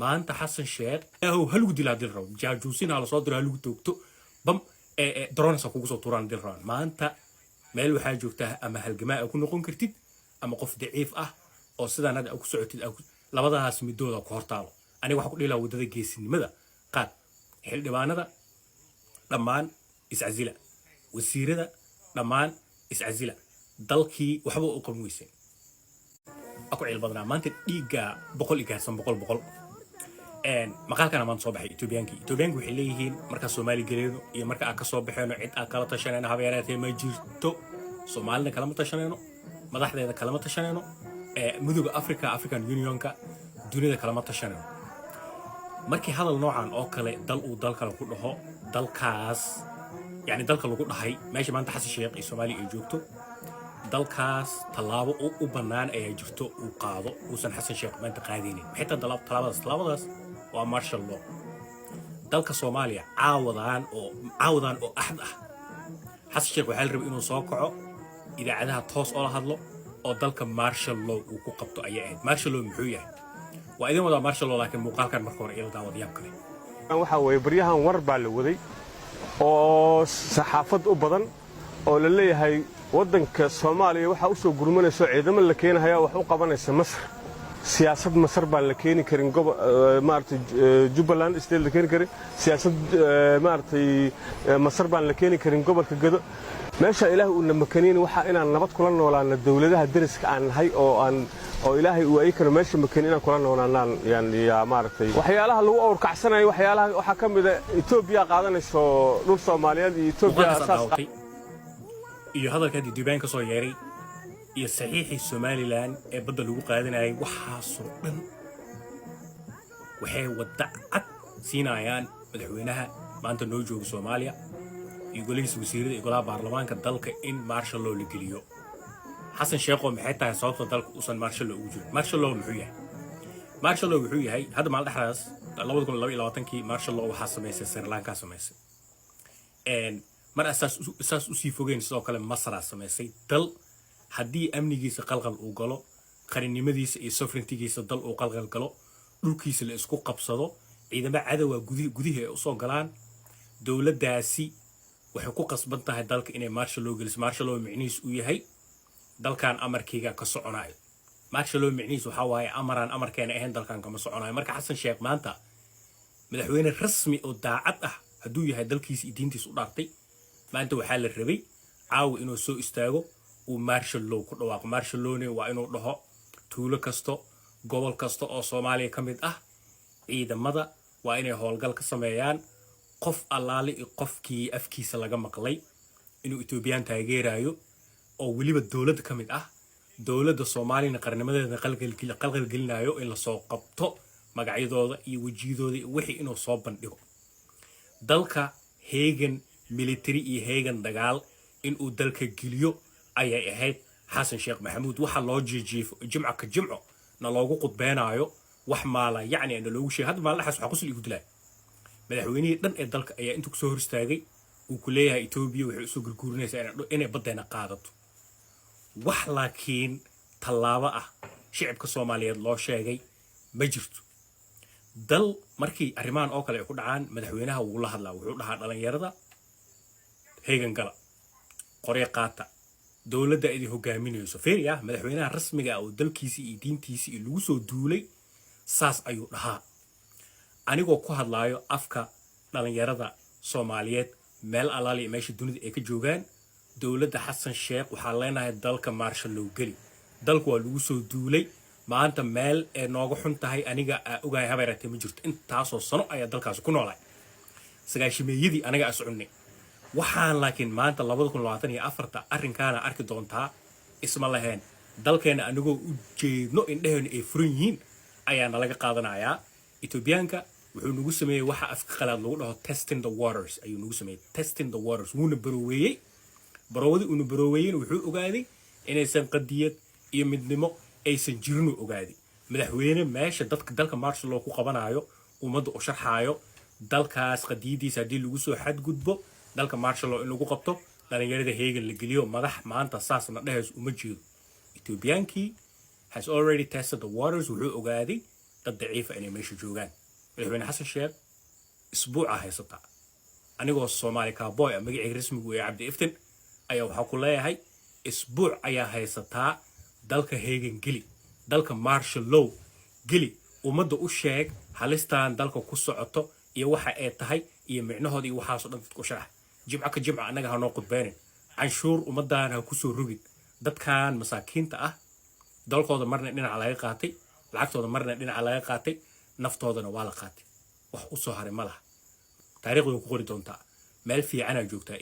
maanta xasan sheekh ahow halgu dilaa dil rabo jaajuusin hala soo diro halgu toogto bam drones kugu soo turaan dil rabaan maanta meel waxaa joogtaa ama halgamaa ku noqon kartid ama qof daciif ah oo sidaan hadda ku socotid labadaas midooda ku hortaalo aniga waxa ku dhilaa wadada geesinimada qaad xildhibaanada dhammaan iscazila wasiirada dhammaan iscazila dalkii waxba u qaban weysay aku cil badnaa maanta dhiiga boqol igaasan boqol maqaalkana maanta soo baxay Etoobiyaanki waxay leeyihiin marka Soomaali galeedo iyo marka aan ka soo baxeeno cid aan kala tashanayna habeeraatay ma jirto Soomaalina kala tashanayno madaxdeeda kala tashanayno midowga African Unionka dunida kala tashanayno markii hadal noocan oo kale dal uu dalka ku dhaho dalkaas yani dalka lagu dhahay meesha maanta xasan sheekh iyo Soomaali ay joogto dalkaas talaabo u banaan ay jirto uu qaado uusan xasan sheekh maanta qaadinin xitaa talaabadaas waa martial law dalka Soomaaliya caawadaan oo ahad ah xasan sheekh waxa la rabay inuu soo kaco idaacadaha toos oo la hadlo oo dalka martial law uu ku qabto ayaa martial law muxuu yahay waa idin wada martial law laakiin muuqaalkan marka hore ila daawadayaab kale waxa way baryahan war baa la waday oo saxaafad u badan oo la leeyahay waddanka Soomaaliya waxa uu soo gurmanayso ciidamada la keenayo wax u qabanaysa Masar siyaasad Masar baa la keeni karin maartay Jubbaland state la keeni karin siyaasad maartay Masar baa la keeni karin gobolka Gado meesha Ilaahay uu namakaniin waxa inaan nabad kula noolaano dawladaha dariska aan nahay oo Ilaahay uu ay karo meesha makaniin inaan kula noolaanaan yani maartay waxyaalaha lagu awrkacsanayo waxyaalaha waxa kamid ah Itoobiya qaadanayso dhul Soomaaliyeed iyo Itoobiya asaas iyo hadalka Duubaan ka soo yeeray iyo saxiixii Somaliland ee badda lagu qaadanayay waxa soo dhan waxay wadacad siinayaan madaxweynaha maanta noo jooga Soomaaliya iyo golihiisa wasiirada iyo golaha baarlamaanka dalka in martial law la geliyo xasan sheekh oo maxay tahay sababta dalka uusan martial law ugu jirin martial law muxuu yahay martial law wuxuu yahay hadda maal dhaxraas 2022 martial law waxa sameysay Sri Lanka sameysay mar asaas u sii fogeyn sidoo kale Masar sameysay dal haddii amnigiisa qalqal uu galo qarinimadiisa iyo sovereignty-giisa dal uu qalqal galo dhulkiisa la isku qabsado ciidamada cadawga gudaha ay u soo galaan dawladdaasi waxay ku qasban tahay dalka inay martial law geliso martial law micnihiisu uu yahay dalkan amarkiga ka soconayo martial law micnihiisu waxa waaye amarkeena ahayn dalkan kama soconayo marka xasan sheekh maanta madaxweyne rasmi oo daacad ah hadduu yahay dalkiisa iyo diintiisa u dhaartay maanta waxaa la rabay caawi inuu soo istaago uu martial law ku dhawaaqo martial lawne waa inuu dhaho tuulo kasto gobol kasto oo Soomaaliya ka mid ah ciidamada waa inay howlgal ka sameeyaan qof allaale iyo qofkii afkiisa laga maqlay inuu Etoobiyaan taageerayo oo waliba dawladda ka mid ah dawladda Soomaaliya qarnimadeeda qalqal gelinayo in la soo qabto magacyadooda iyo wajiyadooda iyo wixii inuu soo bandhigo dalka heegan military iyo heegan dagaal in uu dalka geliyo ayay ahayd xasan sheekh maxamuud waxa loo jiifo jimco ka jimco na loogu qudbeenaayo wax maala yani in loogu sheegay hadda maal dhaxas waxa qosol igu dilay madaxweynihii dhan ee dalka ayaa intuu soo hor istaagay uu ku leeyahay Itoobiya waxay u soo gurguurinaysaa inay badeena qaadato wax laakiin talaabo ah shacabka Soomaaliyeed loo sheegay ma jirto dal markii arrimahan oo kale ay ku dhacaan madaxweynaha uu la hadlaa wuxuu dhahaa dhalinyarada heegan gala qoryo qaata dawladda ay hogaaminayso feeriya madaxweynaha rasmiga ah oo dalkiisa iyo diintiisa iyo lagu soo duulay saas ayuu dhahaa anigoo ku hadlaayo afka dhalinyarada Soomaaliyeed meel alaali meesha dunida ay ka joogaan dawladda xasan sheekh waxa leenahay dalka martial law geli dalku waa lagu soo duulay maanta meel ee nooga xun tahay aniga ogaay habeeratay ma jirto intaasoo sano ayaa dalkaas ku noolay sagaashimeeyadii aniga ascunay waxaan laakiin maanta 2024 arrinkaana arki doontaa isma lahayn dalkeena anigoo u jeedno indhaheena ay furan yihiin ayaa nalaga qaadanayaa Etoobiyaanka wuxuu nagu sameeyay waxa afka qalaad lagu dhaho testing the waters ayuu nagu sameeyay testing the waters wuuna barooway wuxuu ogaaday inaysan qadiyad iyo midnimo aysan jirin ogaaday madaxweyne meesha dalka martial law ku qabanayo ummadda u sharxaayo dalkaas qadiyadiisa hadii lagu soo xadgudbo dalka martial law in lagu qabto dhalinyarada heegan la geliyo madax maanta saasna dhahays uma jeedo Ethiopiankii has already tested the waters wuxuu ogaaday dad daciifa inay meesha joogaan madaxweyne xasan sheekh isbuuca haysataa anigoo Soomaali cowboy magacayga rasmigu ee Cabdi Iftin ayaa waxa ku leeyahay isbuuc ayaa haysataa dalka heegan geli dalka martial law geli ummadda u sheeg halistaan dalka ku socoto iyo waxa ay tahay iyo micnahooda iyo waxaas oo dhan dadku sharax jimca ka jimca anaga hanoo qudbeenin canshuur ummadaan ha ku soo rogin dadkan masaakiinta ah dalkooda marna dhinaca laga qaatay lacagtooda marna dhinaca laga qaatay naftoodana waa la qaatay wax u soo haray ma laha taariikhdu ku qori doontaa meel fiican aad joogtaa